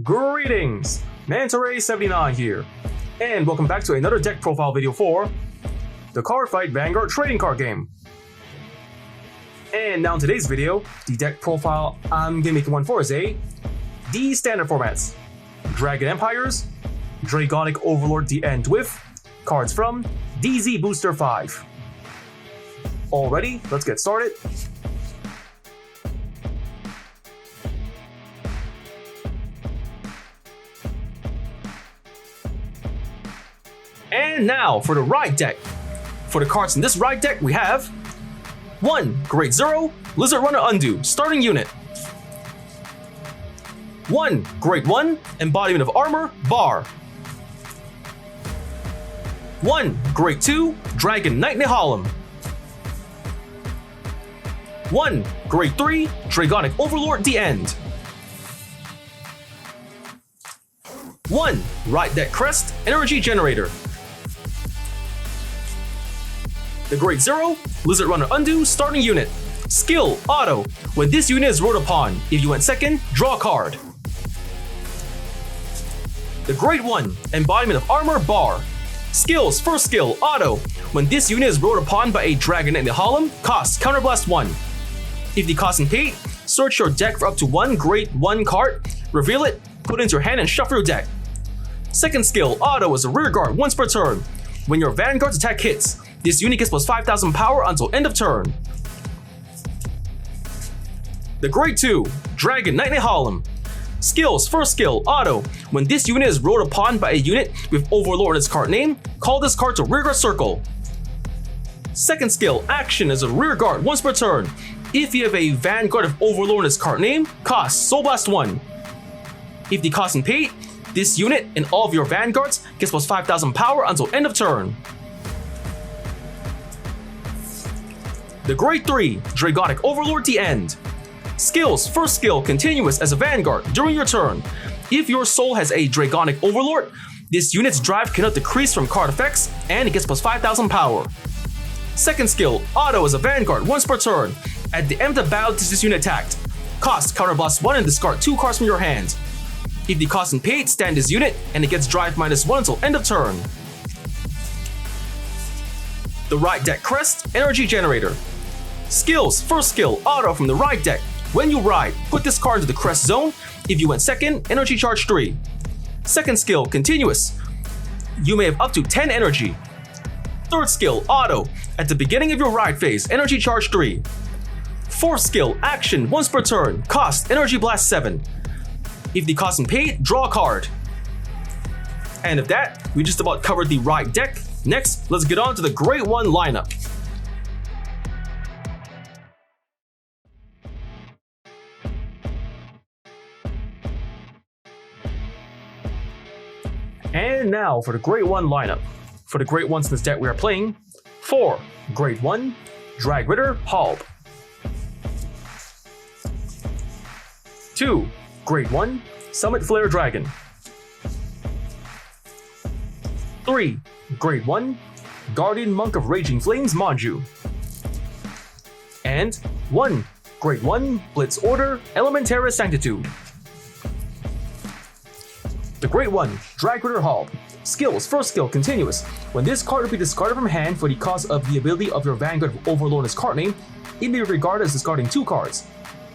Greetings, Mantare79 here, and welcome back to another deck profile video for the Cardfight Vanguard trading card game. And now in today's video, the deck profile I'm gonna make one for is D standard formats, Dragon Empires, Dragonic Overlord the end with cards from DZ-BT05. Already, let's get started. And now for the ride deck. For the cards in this ride deck, we have 1. Grade 0, Lizard Runner Undo, starting unit. 1. Grade 1, Embodiment of Armor, Bar. 1. Grade 2, Dragon Knight Nehalem. 1. Grade 3, Dragonic Overlord, The End. 1. Ride Deck Crest, Energy Generator. The Grade 0, Lizard Runner Undo, starting unit. Skill, Auto. When this unit is rode upon, if you went second, draw a card. The Grade 1, Embodiment of Armor, Bar. Skills, first skill, Auto. When this unit is rode upon by a Dragon Knight Nehalem, cost, Counterblast 1. If the cost isn't paid, search your deck for up to 1 Grade 1 card, reveal it, put it into your hand and shuffle your deck. Second skill, Auto, is a rear guard once per turn. When your Vanguard's attack hits, this unit gets plus 5,000 power until end of turn. The Grade 2, Dragon Knight Nehalem. Skills, first skill, Auto. When this unit is rode upon by a unit with Overlord in its card name, call this card to rearguard circle. Second skill, Action, is a rear guard once per turn. If you have a Vanguard of Overlord in its card name, cost, Soul Blast 1. If the cost isn't paid, this unit and all of your Vanguards gets plus 5,000 power until end of turn. The Grade 3, Dragonic Overlord, The End. Skills, first skill, continuous as a Vanguard during your turn. If your soul has a Dragonic Overlord, this unit's drive cannot decrease from card effects and it gets plus 5,000 power. Second skill, Auto, as a Vanguard once per turn. At the end of the battle, this unit attacked. Cost, Counterblast 1 and discard 2 cards from your hand. If the cost isn't paid, stand this unit and it gets drive -1 until end of turn. The Ride Deck Crest, Energy Generator. Skills, first skill, Auto from the ride deck. When you ride, put this card into the crest zone. If you went second, energy charge 3. Second skill, continuous. You may have up to 10 energy. Third skill, Auto. At the beginning of your ride phase, energy charge 3. Fourth skill, Action, once per turn. Cost, energy blast 7. If the cost isn't paid, draw a card. And of that, we just about covered the ride deck. Next, let's get on to the Grade 1 lineup. And now for the Grade 1 lineup. For the Grade 1s in this deck we are playing 4. Grade 1, Drag Ritter, Halb. 2. Grade 1, Summit Flare Dragon. 3. Grade 1, Guardian Monk of Raging Flames, Manju. And 1. Grade 1, Blitz Order, Elementaris Sanctitude. The Grade 1, Drag Ritter Halb. Skills, first skill, continuous. When this card will be discarded from hand for the cost of the ability of your Vanguard of Overlord in its card name, it may be regarded as discarding 2 cards.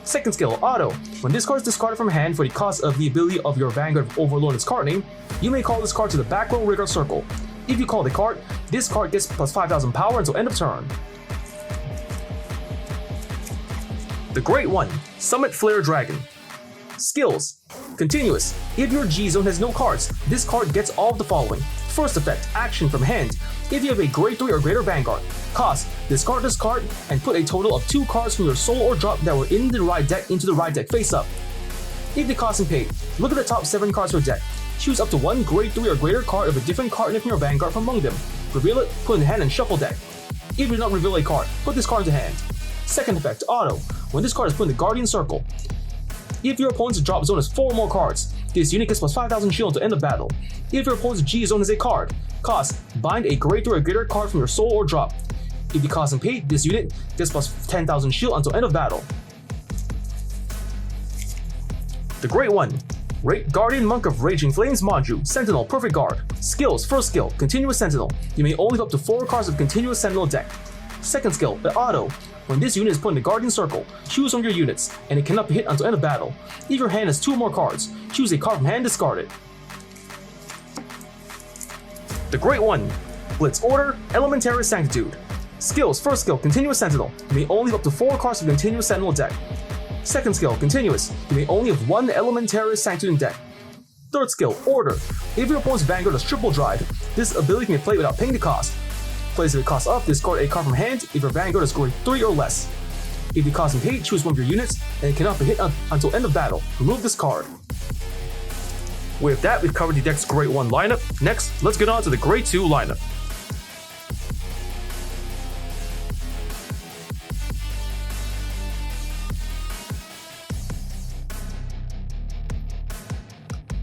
Second skill, Auto. When this card is discarded from hand for the cost of the ability of your Vanguard of Overlord in its card name, you may call this card to the back row rearguard circle. If you call the card, this card gets plus 5,000 power until end of turn. The Grade 1, Summit Flare Dragon. Skills, continuous. If your G zone has no cards, this card gets all of the following. First effect, Action from hand. If you have a Grade 3 or greater Vanguard, cost, discard this card and put a total of 2 cards from your soul or drop that were in the ride deck into the ride deck face up. If the cost isn't paid, look at the top 7 cards of your deck. Choose up to 1 Grade 3 or greater card of a different card name from your Vanguard from among them. Reveal it, put it in hand and shuffle deck. If you do not reveal a card, put this card into hand. Second effect, Auto. When this card is put in the Guardian Circle, if your opponent's drop zone has 4 more cards, this unit gets plus 5,000 shield to end the battle. If your opponent's G zone is a card, cost, bind a Grade 3 or greater card from your soul or drop. If the cost isn't paid, this unit gets plus 10,000 shield until end of battle. The Grade 1, Guardian Monk of Raging Flames Manju, Sentinel, Perfect Guard. Skills, first skill, Continuous Sentinel. You may only have up to 4 cards of Continuous Sentinel deck. Second skill, the Auto. When this unit is put in the Guardian Circle, choose one of your units, and it cannot be hit until end of battle. If your hand has 2 or more cards, choose a card from hand, discard it. The Great One, Blitz Order, Elementary Sanctitude. Skills, first skill, Continuous Sentinel. You may only have up to 4 cards of Continuous Sentinel deck. Second skill, Continuous. You may only have 1 Elementary Sanctitude in deck. Third skill, Order. If your opponent's Vanguard is triple drive, this ability can be played without paying the cost. Plays if it costs up, discard a card from hand if your Vanguard is grade 3 or less. If the cost is paid, choose one of your units, and it cannot be hit until end of battle. Remove this card. With that, we've covered the deck's Grade 1 lineup. Next, let's get on to the Grade 2 lineup.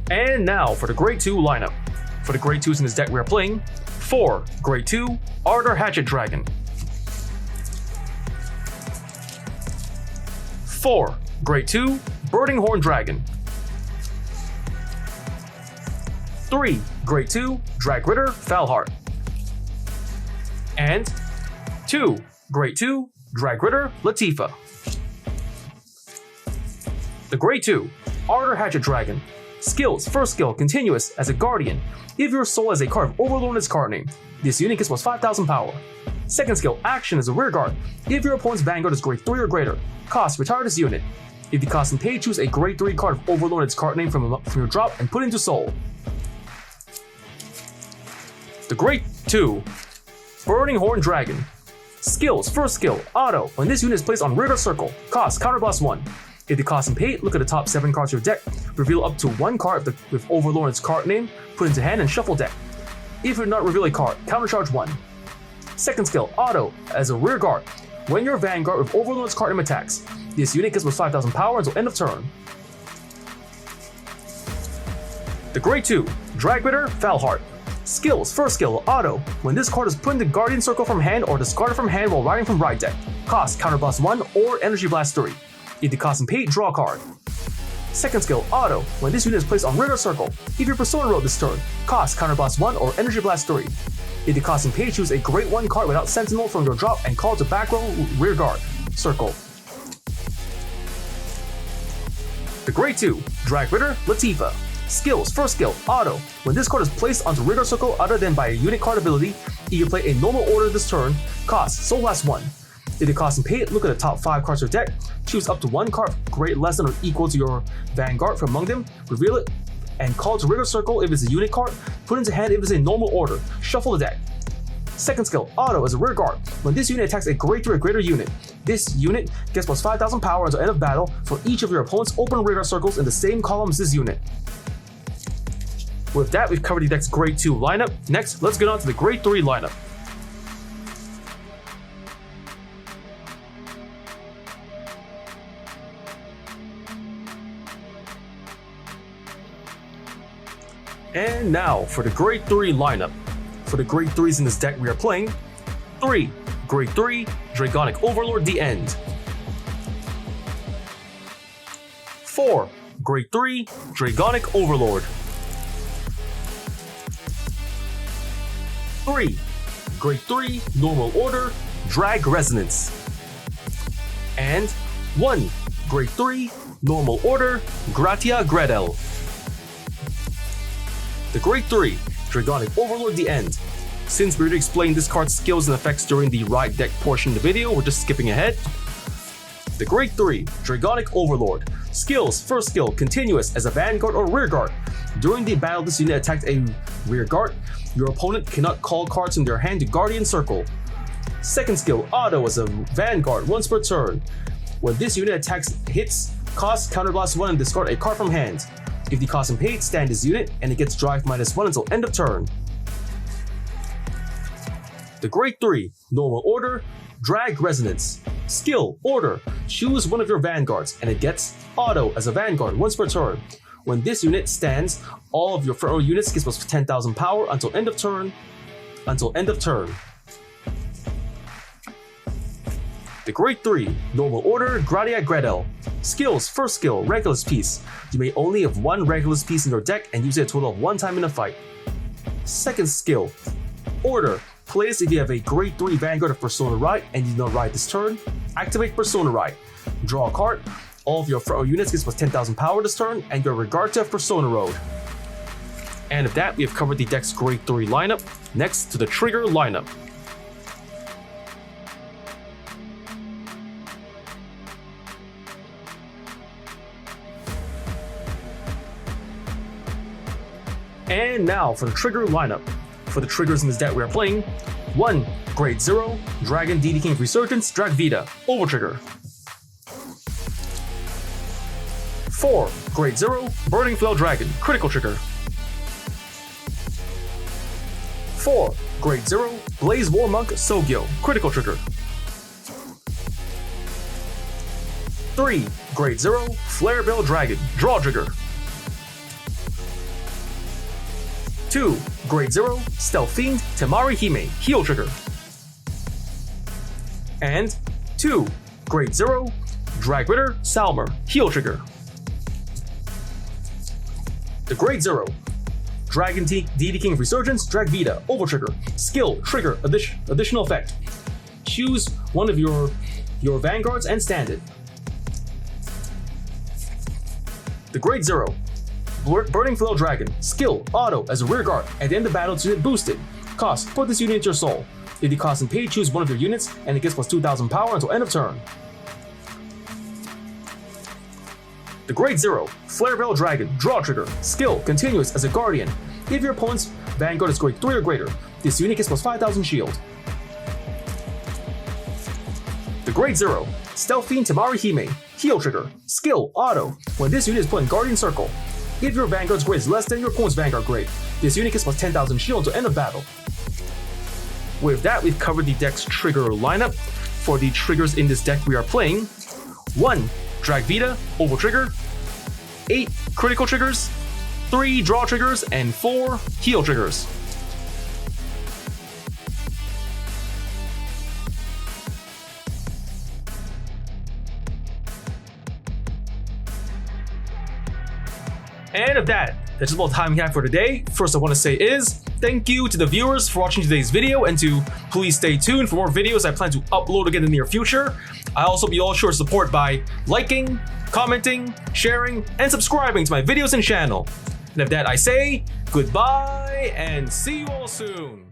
And now for the Grade 2 lineup. For the Grade 2s in this deck we are playing, 4. Grade 2, Ardor Hatchet Dragon. 4. Grade 2, Burning Horn Dragon. 3. Grade 2, Drag Ritter Falheart. And 2. Grade 2, Drag Ritter Latifa. The Grade 2, Ardor Hatchet Dragon. Skills, first skill, Continuous as a Guardian. If your soul has a card of Overlord in its card name, this unit gets plus 5,000 power. Second skill, Action as a Rear Guard. If your opponent's Vanguard is grade 3 or greater, cost, retire this unit. If the cost and pay, choose a grade 3 card of Overlord in its card name from your drop and put it into soul. The Grade 2, Burning Horn Dragon. Skills, first skill, Auto. When this unit is placed on Rear Guard Circle, cost, counterblast 1. If the cost and pay, look at the top 7 cards of your deck, reveal up to 1 card with Overlord in its card name, put into hand and shuffle deck. If you do not reveal a card, countercharge 1. Second skill, Auto, as a Rear Guard. When your Vanguard with Overlord in its card name attacks, this unit gets plus 5,000 power until end of turn. The Grade 2, Drag Ritter Falheart. Skills, first skill, Auto. When this card is put in the Guardian Circle from hand or discarded from hand while riding from ride deck, cost, counterblast 1 or Energy Blast 3. If the cost and pay, draw a card. Second skill, Auto. When this unit is placed on Rear Guard Circle, if your Persona rolled this turn, cost, counterblast 1 or Energy Blast 3. If the cost and pay, choose a Grade 1 card without Sentinel from your drop and call to back row Rear Guard Circle. The Grade 2, Drag Ritter Latifa. Skills, first skill, Auto. When this card is placed onto Rear Guard Circle other than by a unit card ability, you can play a normal order this turn, cost, Soul Blast 1. If the cost and pay, look at the top 5 cards of your deck, choose up to 1 card grade less than or equal to your Vanguard from among them, reveal it, and call to Rear Guard Circle if it's a unit card, put into hand if it's a normal order, shuffle the deck. Second skill, Auto as a Rear Guard. When this unit attacks a grade 3 or greater unit, this unit gets plus 5,000 power until end of battle for each of your opponent's open Rear Guard circles in the same column as this unit. With that, we've covered the deck's Grade 2 lineup. Next, let's get on to the Grade 3 lineup. And now for the Grade 3 lineup. For the Grade 3s in this deck we are playing, 3. Grade 3, Dragonic Overlord, The End. 4. Grade 3, Dragonic Overlord. 3. Grade 3, Normal Order, Drag Resonance. And 1. Grade 3, Normal Order, Gratia Gredel. The Grade 3, Dragonic Overlord, The End. Since we already explained this card's skills and effects during the ride deck portion of the video, we're just skipping ahead. The Grade 3, Dragonic Overlord. Skills, first skill, Continuous as a Vanguard or Rear Guard. During the battle this unit attacked a Rear Guard, your opponent cannot call cards from their hand to Guardian Circle. Second skill, Auto as a Vanguard, once per turn. When this unit attacks, hits, cost, counterblast 1 and discard a card from hand. If the cost and paid, stand this unit and it gets drive -1 until end of turn. The Grade 3, Normal Order, Drag Resonance. Skill, Order, choose one of your Vanguards and it gets Auto as a Vanguard once per turn. When this unit stands, all of your front row units gets plus 10,000 power until end of turn. The Grade 3, Normal Order, Gratia Gredel. Skills. First skill, Regulus Piece. You may only have one Regulus Piece in your deck and use it a total of 1 time in a fight. Second skill, Order. Play this if you have a grade 3 Vanguard of Persona Ride and you do not ride this turn. Activate Persona Ride. Draw a card. All of your units get plus 10,000 power this turn, and your regard to Persona Road. And with that, we have covered the deck's grade 3 lineup. Next to the trigger lineup. And now for the trigger lineup. For the triggers in this deck we are playing: 1. Grade 0, Dragon DD King Resurgence, Drag Vita, Over Trigger. 4. Grade 0, Burning Flail Dragon, Critical Trigger. 4. Grade 0, Blaze War Monk Sogyo, Critical Trigger. 3. Grade 0, Flare Bell Dragon, Draw Trigger. 2. Grade 0, Stealth Fiend Temari Hime, Heal Trigger. And 2. Grade 0, Drag Ritter Salmer, Heal Trigger. The Grade 0, Dragon DD King Resurgence, Drag Vita, Over Trigger. Skill, Trigger, Additional Effect. Choose one of your Vanguards and stand it. The Grade 0, Burning Flail Dragon. Skill, Auto, as a rear guard. At the end of battle, this unit boosted. Cost, put this unit into your soul. If the cost and paid, choose one of your units, and it gets plus 2,000 power until end of turn. The Grade 0, Flare Bell Dragon, Draw Trigger. Skill, Continuous, as a guardian. If your opponent's Vanguard is grade 3 or greater, this unit gets plus 5,000 shield. The Grade 0, Stealth Fiend Temari Hime, Heal Trigger. Skill, Auto, when this unit is put in Guardian Circle. If your Vanguard's grade is less than your opponent's Vanguard grade, this unit gets plus 10,000 shield until end of battle. With that, we've covered the deck's trigger lineup. For the triggers in this deck we are playing: 1. Drag Vita, Over Trigger. 8. Critical Triggers. 3. Draw Triggers. And 4. Heal Triggers. And of that, that's about the time we have for today. First I want to say is, thank you to the viewers for watching today's video, and to please stay tuned for more videos I plan to upload again in the near future. I also be all sure to support by liking, commenting, sharing, and subscribing to my videos and channel. And of that I say, goodbye and see you all soon.